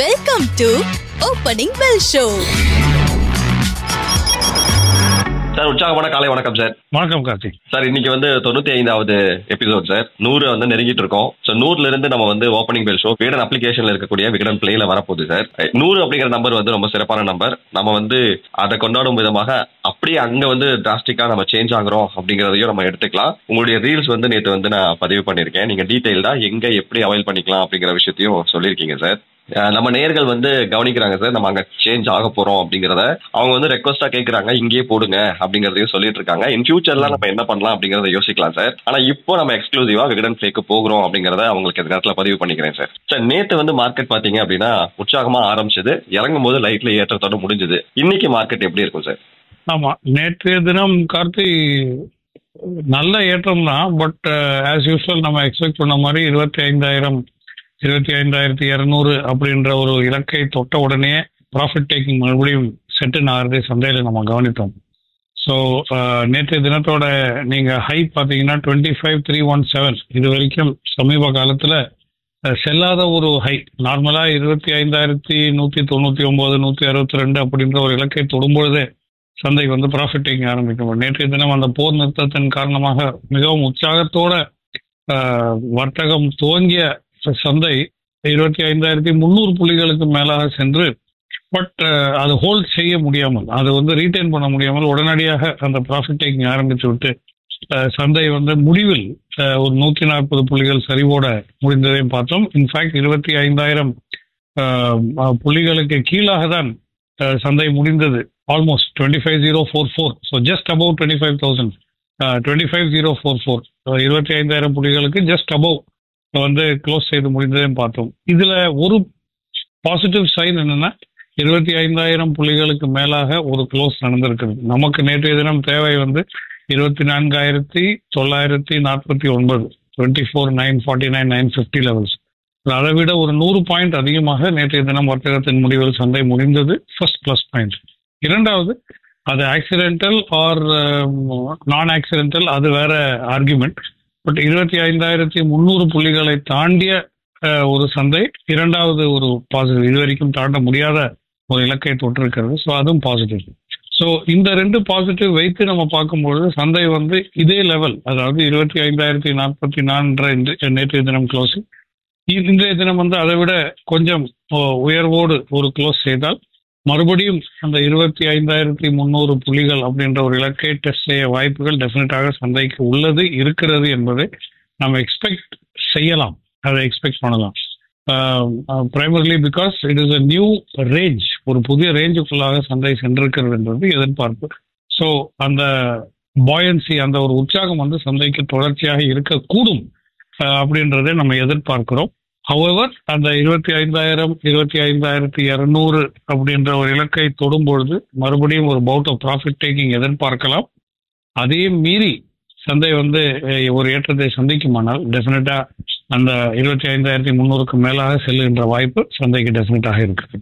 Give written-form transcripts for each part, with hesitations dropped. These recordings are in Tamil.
Welcome to Opening Bell Show. Sir உற்சாகமான காலை வணக்கம் சார். வணக்கம் கார்த்திக் சார். இன்னைக்கு 95வது எபிசோட் சார். 100 நெருங்கிட்டு இருக்கோம். ஸோ 100ல இருந்து நம்ம ஓப்பனிங் பெல் ஷோ விகடன் அப்ளிகேஷன்ல இருக்கக்கூடிய விகடன் பிளேல வரப்போகுது சார். 100 அப்படிங்கிற நம்பர் ரொம்ப சிறப்பான நம்பர். நம்ம அதை கொண்டாடும் விதமாக அப்படியே அங்க டிராஸ்டிக்கா நம்ம சேஞ்ச் ஆகுறோம் அப்படிங்கறதையும் நம்ம எடுத்துக்கலாம். உங்களுடைய ரீல்ஸ் நேற்று நான் பதிவு பண்ணிருக்கேன். நீங்க டீடைல்டா எங்க எப்படி அவைல் பண்ணிக்கலாம் அப்படிங்கிற விஷயத்தையும் சொல்லியிருக்கீங்க சார். நம்ம நேயர்கள் கவனிக்கிறாங்க சார். நம்ம அங்க சேஞ்ச் ஆக போறோம் அப்படிங்கறத அவங்க ரெக்வஸ்டா கேட்கறாங்க, இங்கேயே போடுங்க அப்படிங்கறதையும் சொல்லிட்டு இருக்காங்க. இன் ஃபியூச்சர்ல நம்ம என்ன பண்ணலாம் அப்படிங்கறத யோசிக்கலாம் சார். ஆனா இப்போ நம்ம எக்ஸ்க்ளூசிவா விகடன் பிளேக்கு போகிறோம் அப்படிங்கறத அவங்களுக்கு இந்த நேரத்துல பதிவு பண்ணிக்கிறேன் சார். சார் நேத்து மார்க்கெட் பாத்தீங்க அப்படின்னா உற்சாகமா ஆரம்பிச்சது, இறங்கும் போது லைட்ல ஏற்றத்தோட முடிஞ்சது. இன்னைக்கு மார்க்கெட் எப்படி இருக்கும் சார்? ஆமா, நேற்றைய தினம் கார்த்தி நல்ல ஏற்றம் தான். பட் ஆஸ் யூஸ்வல் நம்ம எக்ஸ்பெக்ட் பண்ண மாதிரி 25,200 அப்படின்ற ஒரு இலக்கை தொட்ட உடனே ப்ராஃபிட் டேக்கிங் மறுபடியும் செட்டின் ஆகிறதே சந்தையில் நம்ம கவனித்தோம். ஸோ நேற்றைய தினத்தோட நீங்கள் ஹை பார்த்தீங்கன்னா 25,317 இது வரைக்கும் சமீப காலத்தில் செல்லாத ஒரு ஹை. நார்மலாக 25,199 162 அப்படின்ற ஒரு இலக்கை தொடும்பொழுதே சந்தைக்கு ப்ராஃபிட் டேக்கிங் ஆரம்பிக்கும். நேற்றைய தினம் அந்த போர் நிறுத்தத்தின் காரணமாக மிகவும் உற்சாகத்தோட வர்த்தகம் துவங்கிய சந்தை 25,300 புள்ளிகளுக்கு மேலாக சென்று, பட் அது ஹோல்ட் செய்ய முடியாமல், அது ரீட்டைன் பண்ண முடியாமல் உடனடியாக அந்த ப்ராஃபிட் டேக்கிங் ஆரம்பித்து விட்டு சந்தை முடிவில் ஒரு 140 புள்ளிகள் சரிவோட முடிந்ததையும் பார்த்தோம். இன்ஃபேக்ட் 25,000 புள்ளிகளுக்கு கீழாக தான் சந்தை முடிந்தது. ஆல்மோஸ்ட் 25,044. ஸோ ஜஸ்ட் அபவ் 25,000, 25,044, 25,000 புள்ளிகளுக்கு ஜஸ்ட் அபவ் க்ளோஸ் செய்து முடிந்ததையும் பார்த்தோம். இதுல ஒரு பாசிட்டிவ் சைன் என்னன்னா 25,000 புள்ளிகளுக்கு மேலாக ஒரு க்ளோஸ் நடந்திருக்குது. நமக்கு நேற்றைய தினம் தேவை 24,949, 24,949, 950 லெவல்ஸ். அதை விட ஒரு 100 பாயிண்ட் அதிகமாக நேற்றைய தினம் வர்த்தகத்தின் முடிவில் சந்தை முடிந்தது. First plus point. இரண்டாவது, அது ஆக்சிடென்டல் ஆர் நான் ஆக்சிடென்டல், அது வேற ஆர்குமெண்ட். பட் 25,300 புள்ளிகளை தாண்டிய ஒரு சந்தை இரண்டாவது ஒரு பாசிட்டிவ். இதுவரைக்கும் தாண்ட முடியாத ஒரு இலக்கை தொட்டிருக்கிறது. ஸோ அதுவும் பாசிட்டிவ். ஸோ இந்த ரெண்டு பாசிட்டிவ் வைத்து நம்ம பார்க்கும்பொழுது சந்தை இதே லெவல், அதாவது 25,044 நேற்றைய தினம் க்ளோஸிங், இன்றைய தினம் அதை விட கொஞ்சம் உயர்வோடு ஒரு க்ளோஸ் செய்தால் மறுபடியும் அந்த 25,300 புள்ளிகள் அப்படின்ற ஒரு இலக்கை டெஸ்ட் செய்ய வாய்ப்புகள் டெஃபினட்டாக சந்தைக்கு உள்ளது, இருக்கிறது என்பதை நம்ம எக்ஸ்பெக்ட் செய்யலாம். அதை எக்ஸ்பெக்ட் பண்ணலாம். Primarily because it is a new range, ஒரு புதிய ரேஞ்சுக்குள்ளாக சந்தை சென்றிருக்கிறது என்பது எதிர்பார்ப்பு. ஸோ அந்த பாயன்சி, அந்த ஒரு உற்சாகம் சந்தைக்கு தொடர்ச்சியாக இருக்கக்கூடும் அப்படின்றதை நம்ம எதிர்பார்க்கிறோம். ஹவெவர் அந்த 25,000 25,200 அப்படின்ற ஒரு இலக்கை தொடும்பொழுது மறுபடியும் ஒரு பவுட் ஆஃப் ப்ராஃபிட் டேக்கிங் எதிர்பார்க்கலாம். அதையும் மீறி சந்தை ஒரு ஏற்றத்தை சந்திக்குமானால் டெஃபினட்டா அந்த 25,300க்கு மேலாக செல்லுகின்ற வாய்ப்பு சந்தைக்கு டெஃபினட்டாக இருக்குது.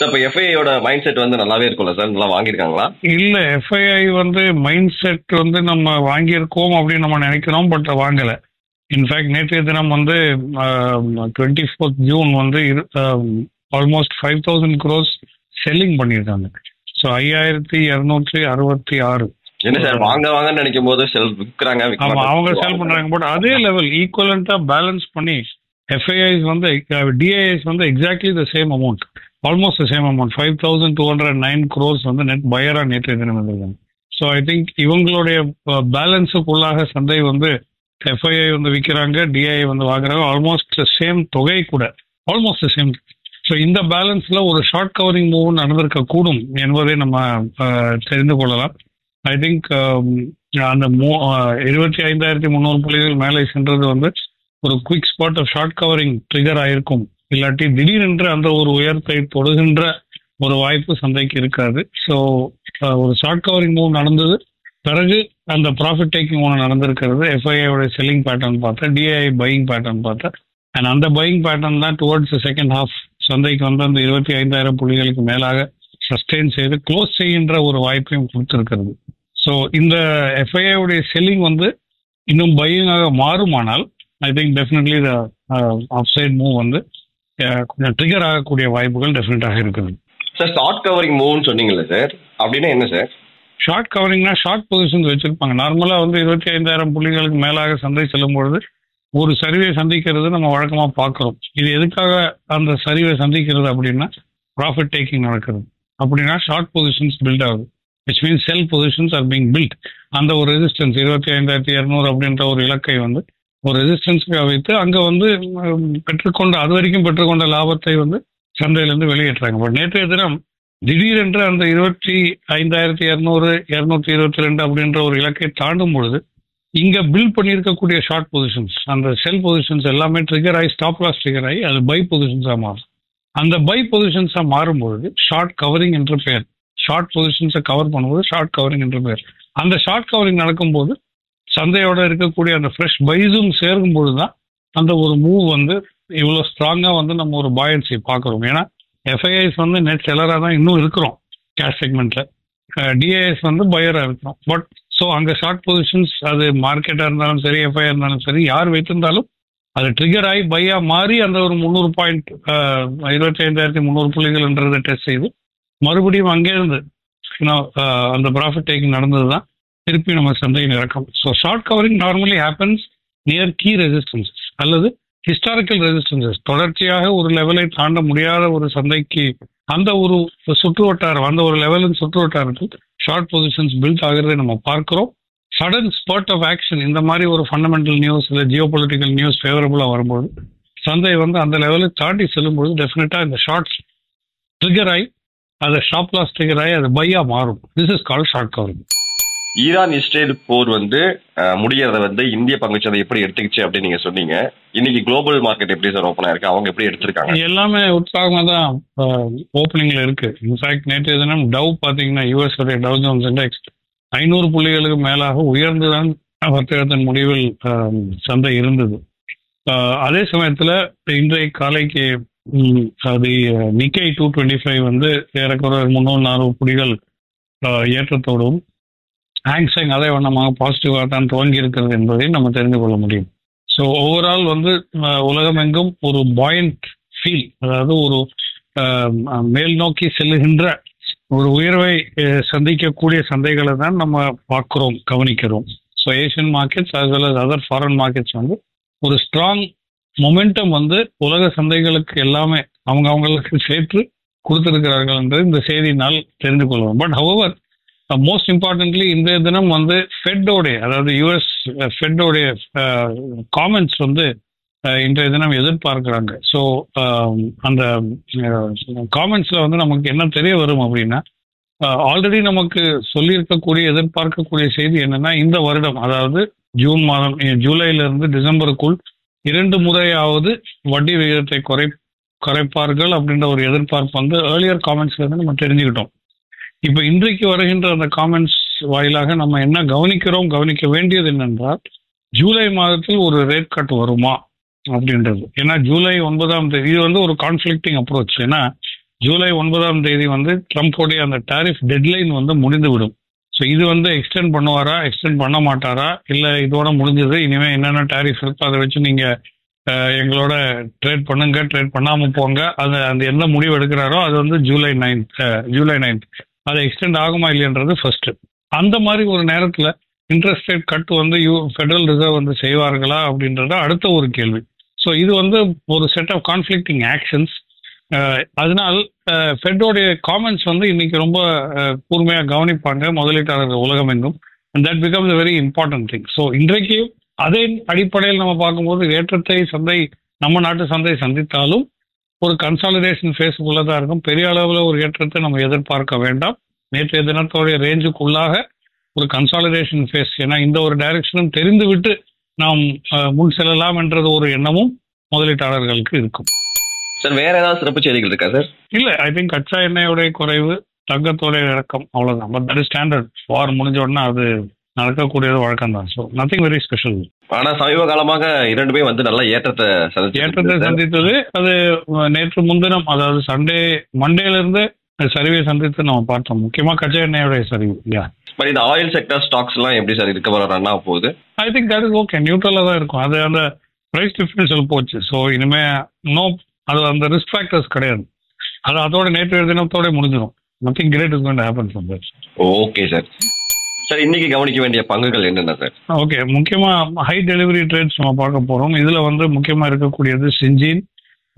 இப்போ எஃப்ஐஐயோட மைண்ட் செட் நல்லாவே இருக்கும்ல சார்? நல்லா வாங்கியிருக்காங்களா? இல்ல, எஃப்ஐஐ மைண்ட் செட் நம்ம வாங்கியிருக்கோம் அப்படின்னு நம்ம நினைக்கிறோம், பட் வாங்கலை. இன்ஃபேக்ட் நேற்றைய தினம் 24th June almost 5,000 crores selling பண்ணியிருக்காங்க. ஸோ 5,266. என்ன சார் வாங்க வாங்கன்னு நினைக்கும் போது விற்கிறாங்க. ஆமா, அவங்க செல் பண்றாங்க. பட் அதே லெவல் ஈக்குவலண்டா பேலன்ஸ் பண்ணி FIIs DIIs exactly the same amount, almost the same amount 5,209 crores net பையரா நேற்றைய தினம் வந்திருக்காங்க. ஸோ ஐ திங்க் இவங்களுடைய பேலன்ஸுக்குள்ளாக சந்தை எஃப்ஐஐ விற்கிறாங்க, டிஐஐ வாங்குறாங்க. ஆல்மோஸ்ட் சேம் தொகை கூட, ஆல்மோஸ்ட் சேம். ஸோ இந்த பேலன்ஸ்ல ஒரு ஷார்ட் கவரிங் மூவ் நடந்திருக்க கூடும் என்பதை நம்ம தெரிந்து கொள்ளலாம். ஐ திங்க் அந்த 25,300 புள்ளிகள் மேலே சென்றது ஒரு quick spot of short covering trigger ஆயிருக்கும். இல்லாட்டி திடீரென்று அந்த ஒரு உயரத்தை தொடுகின்ற ஒரு வாய்ப்பு சந்தைக்கு இருக்காது. ஸோ ஒரு ஷார்ட் கவரிங் மூவ் நடந்தது, பிறகு அந்த ப்ராஃபிட் டேக்கிங் ஒன்று நடந்திருக்கிறது. எஃப்ஐஐயோட செல்லிங் பேட்டர்ன் பார்த்தா, டிஐஐ பையிங் பேட்டர்ன் பார்த்தா, அண்ட் அந்த பையிங் பேட்டர்ன் தான் டுவர்ட்ஸ் செகண்ட் ஹாஃப் சந்தைக்கு அந்த 25,000 புள்ளிகளுக்கு மேலாக சஸ்டெயின் செய்து க்ளோஸ் செய்கின்ற ஒரு வாய்ப்பையும் கொடுத்திருக்கிறது. ஸோ இந்த எஃப்ஐஐயோடைய செல்லிங் இன்னும் பையிங்காக மாறுமானால் I think definitely the upside move கொஞ்சம் ட்ரிகர் ஆகக்கூடிய வாய்ப்புகள் டெஃபினட்டாக இருக்குது. சார் ஷார்ட் கவரிங் மூவ்னு சொன்னீங்கல்ல சார், அப்படின்னா என்ன சார்? ஷார்ட் கவரிங்னா ஷார்ட் பொசிஷன்ஸ் வச்சிருப்பாங்க. நார்மலாக வந்து 25,000 புள்ளிகளுக்கு மேலாக சந்தை செல்லும் பொழுது ஒரு சரிவை சந்திக்கிறது நம்ம வழக்கமாக பார்க்குறோம். இது எதுக்காக அந்த சரிவை சந்திக்கிறது அப்படின்னா ப்ராஃபிட் டேக்கிங் நடக்குது. அப்படின்னா ஷார்ட் பொசிஷன்ஸ் பில்ட் ஆகுது, which means sell positions are being build. அந்த ஒரு ரெசிஸ்டன்ஸ் 25,200 அப்படின்ற ஒரு இலக்கை வந்து ஒரு ரெசிஸ்டன்ஸுக்காக வைத்து அங்கே வந்து அது வரைக்கும் பெற்றுக்கொண்ட லாபத்தை வந்து சந்தையிலேருந்து வெளியேற்றுறாங்க. பட் நேற்றைய தினம் திடீரென்று அந்த 25,200 222 அப்படின்ற ஒரு இலக்கை தாண்டும் பொழுது இங்க பில்ட் பண்ணியிருக்கக்கூடிய ஷார்ட் பொசிஷன்ஸ், அந்த செல் பொசிஷன்ஸ் எல்லாமே ட்ரிகர் ஆகி ஸ்டாப் லாஸ் ட்ரிகர் ஆகி அது பை பொசிஷன்ஸாக மாறும். அந்த பை பொசிஷன்ஸாக மாறும்பொழுது ஷார்ட் கவரிங் என்று பெயர். ஷார்ட் பொசிஷன்ஸை கவர் பண்ணும்போது ஷார்ட் கவரிங் என்று பெயர். அந்த ஷார்ட் கவரிங் நடக்கும்போது சந்தையோட இருக்கக்கூடிய அந்த ஃப்ரெஷ் பைஸும் சேர்க்கும்போது தான் அந்த ஒரு மூவ் வந்து இவ்வளோ ஸ்ட்ராங்காக வந்து நம்ம ஒரு பாயன்சி பார்க்குறோம். ஏன்னா எஃப்ஐஐஸ் வந்து நெட் செல்லராக தான் இன்னும் இருக்கிறோம் கேஷ் செக்மெண்ட்டில், டிஐஎஸ் வந்து பையராக இருக்கிறோம். பட் ஸோ அங்கே ஷார்ட் பொசிஷன்ஸ் அது மார்க்கெட்டாக இருந்தாலும் சரி எஃப்ஐஆர் இருந்தாலும் சரி யார் வைத்திருந்தாலும் அது ட்ரிகர் ஆகி பையா மாறி அந்த ஒரு 300 பாயிண்ட் 25,300 புள்ளிகள்ன்றதை டெஸ்ட் செய்து மறுபடியும் அங்கேருந்து அந்த ப்ராஃபிட் டேக்கிங் நடந்தது தான் திருப்பி நம்ம சந்தையில் இறக்கும். So short covering normally happens near key resistances அல்லது ஹிஸ்டாரிக்கல் ரெசிஸ்டன்சஸ். தொடர்ச்சியாக ஒரு லெவலை தாண்ட முடியாத ஒரு சந்தைக்கு அந்த ஒரு சுற்று வட்டாரம், அந்த ஒரு லெவலின் சுற்று வட்டாரத்தில் ஷார்ட் பொசிஷன்ஸ் பில்ட் ஆகிறதை நம்ம பார்க்கிறோம். சடன் ஸ்பர்ட் ஆஃப் ஆக்ஷன் இந்த மாதிரி ஒரு ஃபண்டமெண்டல் நியூஸ் இல்லை ஜியோ பொலிட்டிக்கல் நியூஸ் ஃபேவரபுளாக வரும்போது சந்தை வந்து அந்த லெவலை தாண்டி செல்லும்போது டெஃபினட்டாக இந்த ஷார்ட்ஸ் ட்ரிகர் ஆகி அதை ஸ்டாப் லாஸ் ட்ரிகர் ஆகி அது பையா மாறும். This is called short covering. Iran Israel போர் வந்து முடியறத வந்து இந்திய பங்குச்சந்தை எப்படி எடுத்துக்கிச்சு அப்படின்னு நீங்க சொன்னீங்க. இன்னைக்கு குளோபல் மார்க்கெட் எப்படி சார் ஓப்பன் ஆயிருக்கு, அவங்க எப்படி எடுத்திருக்காங்க? எல்லாமே உற்சாகமாக தான் ஓப்பனிங்ல இருக்கு. இன்ஃபேக்ட் நேற்று தினம் டவ் பார்த்தீங்கன்னா யூஎஸ் டவ் ஜோன்ஸ் இண்டெக்ஸ் 500 புள்ளிகளுக்கு மேலாக உயர்ந்துதான் வர்த்தகத்தின் முடிவில் சந்தை இருந்தது. அதே சமயத்தில் இன்றைய காலைக்கு அது நிக்கை 225 வந்து ஏறக்குறைய 340 புள்ளிகள் ஏற்றத்தோடும் ஹாங்செங் அதே வண்ணமாக பாசிட்டிவாக தான் துவங்கி இருக்கிறது என்பதை நம்ம தெரிந்து கொள்ள முடியும். ஸோ ஓவரால் வந்து உலகமெங்கும் ஒரு பாயிண்ட் ஃபீல், அதாவது ஒரு மேல் நோக்கி செல்லுகின்ற ஒரு உயர்வை சந்திக்கக்கூடிய சந்தைகளை தான் நம்ம பார்க்குறோம், கவனிக்கிறோம். So Asian markets as well as other foreign markets வந்து ஒரு ஸ்ட்ராங் மொமெண்டம் வந்து உலக சந்தைகளுக்கு எல்லாமே அவங்களுக்கு சேர்த்து கொடுத்திருக்கிறார்கள் என்று இந்த செய்தியினால் தெரிந்து கொள்வோம். பட் ஹவவர் மோஸ்ட் இம்பார்ட்டன்ட்லி இந்த தினம் வந்து ஃபெட்டோடைய, அதாவது யூஎஸ் ஃபெட்டோடைய காமெண்ட்ஸ் வந்து இன்றைய தினம் எதிர்பார்க்கிறாங்க. ஸோ அந்த காமெண்ட்ஸில் வந்து நமக்கு என்ன தெரிய வரும் அப்படின்னா ஆல்ரெடி நமக்கு சொல்லியிருக்கக்கூடிய எதிர்பார்க்கக்கூடிய செய்தி என்னன்னா இந்த வருடம், அதாவது ஜூன் மாதம் ஜூலையிலிருந்து டிசம்பருக்குள் 2 முறையாவது வட்டி விகிதத்தை குறைப்பார்கள் அப்படின்ற ஒரு எதிர்பார்ப்பு வந்து ஏர்லியர் காமெண்ட்ஸ்ல இருந்து நம்ம தெரிஞ்சுக்கிட்டோம். இப்போ இன்றைக்கு வருகின்ற அந்த காமெண்ட்ஸ் வாயிலாக நம்ம என்ன கவனிக்க வேண்டியது என்னென்றால் ஜூலை மாதத்தில் ஒரு ரேட் கட் வருமா அப்படின்றது. ஏன்னா ஜூலை 9ஆம் தேதி இது வந்து ஒரு கான்ஃப்ளிக்டிங் அப்ரோச். ஏன்னா ஜூலை 9ஆம் தேதி வந்து ட்ரம்ப்போடைய அந்த டாரிஃப் டெட்லைன் வந்து முடிந்து விடும். ஸோ இது வந்து எக்ஸ்டெண்ட் பண்ணுவாரா, எக்ஸ்டெண்ட் பண்ண மாட்டாரா, இல்லை இதோட முடிஞ்சது இனிமேல் என்னென்ன டாரிஃப் இருக்கோ அதை வச்சு நீங்கள் எங்களோட ட்ரேட் பண்ணுங்க, ட்ரேட் பண்ணாமல் போங்க, அந்த எந்த முடிவு எடுக்கிறாரோ அது வந்து ஜூலை 9 அது எக்ஸ்டெண்ட் ஆகுமா இல்லைன்றது ஃபர்ஸ்ட். அந்த மாதிரி ஒரு நேரத்தில் இன்ட்ரெஸ்ட் ரேட் கட் வந்து ஃபெடரல் ரிசர்வ் வந்து செய்வார்களா அப்படின்றத அடுத்த ஒரு கேள்வி. ஸோ இது வந்து ஒரு செட் ஆஃப் கான்ஃப்ளிக்டிங் ஆக்ஷன்ஸ். அதனால் ஃபெட்டோடைய காமெண்ட்ஸ் வந்து இன்னைக்கு ரொம்ப கூர்மையாக கவனிப்பாங்க முதலீட்டாளர்கள் உலகமெங்கும். And that becomes a very important thing. So இன்றைக்கு அதே அடிப்படையில் நம்ம பார்க்கும்போது ஏற்றத்தை நம்ம நாட்டு சந்தை சந்தித்தாலும் ஒரு கன்சாலிடேஷன் ஃபேஸுக்குள்ள தான் இருக்கும். பெரிய அளவில் ஒரு ஏற்றத்தை நம்ம எதிர்பார்க்க வேண்டாம். நேற்றைய தினத்தோடைய ரேஞ்சுக்குள்ளாக ஒரு கன்சாலிடேஷன் ஃபேஸ், ஏன்னா இந்த ஒரு டைரக்ஷனும் தெரிந்து விட்டு நாம் முன் செல்லலாம் என்றது ஒரு எண்ணமும் முதலீட்டாளர்களுக்கு இருக்கும். சார் வேற ஏதாவது சிறப்பு செய்திகள் இருக்கா சார்? இல்ல, ஐ திங்க் கச்சா எண்ணெயோடைய குறைவு, தங்கத்தோடைய இறக்கம், அவ்வளவுதான். But that is standard. War முடிஞ்ச உடனே அது நடக்கக்கூடியது வழக்கம் தான். So nothing very special. ஆனா சமீப காலமாக 2 பேர் வந்து நல்ல ஏற்றத்தை சந்தித்தது. அது நேற்று முன்தினம், அதாவது மண்டேல இருந்து சரிவை சந்தித்து நம்ம பார்த்தோம். முக்கியமா கச்சா எண்ணெயோடைய சரிவு. பட் இந்த ஆயில் செக்டர் ஸ்டாக்ஸ் எல்லாம் எப்படி சார் ரிகவர் ரன் ஆக போகுது? I think that is okay, நியூட்ரலா தான் இருக்கும். அது அந்த பிரைஸ் டிஃபரன்ஷியல் போச்சு. ஸோ இனிமே நோ அது அந்த ரிஸ்க் ஃபேக்டர்ஸ் கிடையாது. அது அதோட நேற்று தினத்தோட முடிஞ்சிடும். Nothing great is going to happen from this. Okay sir. Sir இன்னைக்கு கவனிக்க வேண்டிய பங்குகள் என்னென்ன சார்? ஓகே, முக்கியமா ஹை டெலிவரி ட்ரேட்ஸ் நம்ம பார்க்க போறோம். இதுல வந்து முக்கியமா இருக்கக்கூடியது சிஞ்சின்,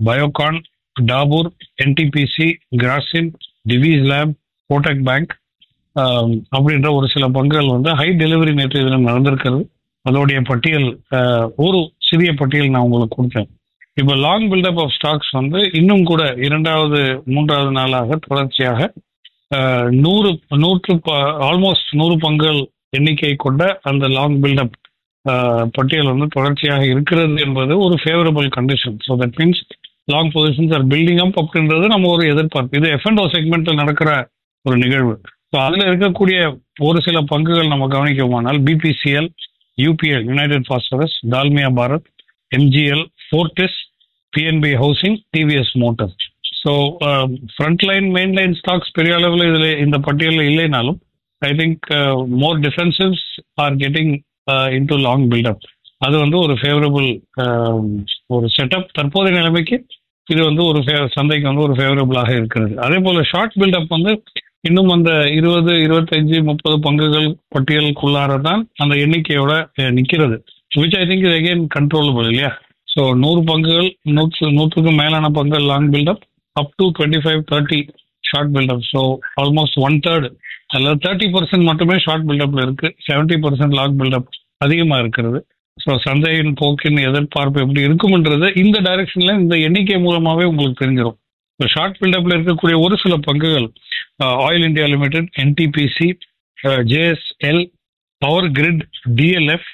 Biocon, Dabur, NTPC, Grasim, Divis lab, Kotak bank அப்படின்ற ஒரு சில பங்குகள் வந்து ஹை டெலிவரி நேற்று தினம் நடந்திருக்கிறது. அதோடைய பட்டியல் ஒரு சிறிய பட்டியல் நான் உங்களுக்கு கொடுத்தேன். இப்போ லாங் பில்டப் ஆஃப் ஸ்டாக்ஸ் வந்து இன்னும் கூட 2வது 3வது நாளாக தொடர்ச்சியாக ஆல்மோஸ்ட் 100 பங்குகள் எண்ணிக்கை கொண்ட அந்த லாங் பில்டப் பட்டியல் வந்து தொடர்ச்சியாக இருக்கிறது என்பது ஒரு favourable condition. So that means long positions are building up அப்படின்றது நம்ம ஒரு எதிர்பார்ப்பு. இது F&O செக்மெண்ட்ல நடக்கிற ஒரு நிகழ்வு. ஸோ அதில் இருக்கக்கூடிய ஒரு சில பங்குகள் நம்ம கவனிக்குமானால் BPCL, UPL united phosphorus, Dalmia Bharat, MGL, Fortis, PNB housing, TVS motors. So front line main line stocks பெரிய அளவில் இதில் இந்த பட்டியலில் இல்லைனாலும் I think more defensives are getting into long buildup. அது வந்து ஒரு ஃபேவரபிள் ஒரு செட்டப். தற்போதைய நிலைமைக்கு இது வந்து ஒரு சந்தைக்கு வந்து ஒரு ஃபேவரபிளாக இருக்கிறது. அதே போல ஷார்ட் பில்டப் வந்து இன்னும் அந்த 20, 25, 30 பங்குகள் பட்டியலுக்குள்ளார தான் அந்த எண்ணிக்கையோட நிற்கிறது. விச் ஐ திங்க் இது அகெயின் கண்ட்ரோலபிள் இல்லையா? ஸோ 100 பங்குகள், 100க்கும் மேலான பங்குகள் long buildup, up to 25-30 short buildup. So almost 1/3 அல்லது 30% மட்டுமே ஷார்ட் பில்டப்ல இருக்கு. 70% லாங் பில்டப் அதிகமாக இருக்கிறது. ஸோ சந்தையின் போக்கின் எதிர்பார்ப்பு எப்படி இருக்கும்ன்றது இந்த டைரக்ஷன்ல இந்த எண்ணிக்கை மூலமாவே உங்களுக்கு தெரிஞ்சிடும். இப்போ ஷார்ட் பில்டப்ல இருக்கக்கூடிய ஒரு சில பங்குகள் oil India limited, NTPC, JSL, power grid, DLF,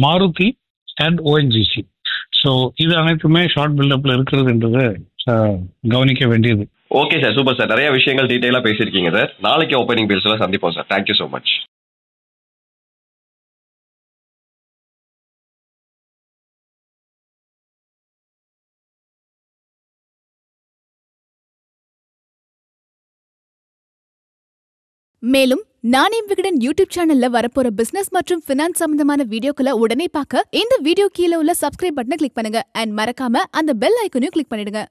Maruti and ONGC. So இது அனைத்துமே ஷார்ட் பில்டப்ல இருக்கிறது என்றது கவனிக்க வேண்டியது. Okay sir, super sir. நிறைய விஷயங்கள் டீடைலா பேசியிருக்கீங்க சார். நாளைக்கு ஓப்பனிங் பேல்ஸ்ல சந்திப்போம் சார். Thank you so much. மேலும் நாணயம் விகடன் யூடியூப் சேனல்ல வரப்போற பிசினஸ் மற்றும் பினான்ஸ் சம்பந்தமான வீடியோக்களை உடனே பார்க்க இந்த வீடியோ கீழே உள்ள சப்ஸ்கிரைப் பட்டனை கிளிக் பண்ணுங்க அண்ட் மறக்காம அந்த பெல் ஐக்கனையும் கிளிக் பண்ணிடுங்க.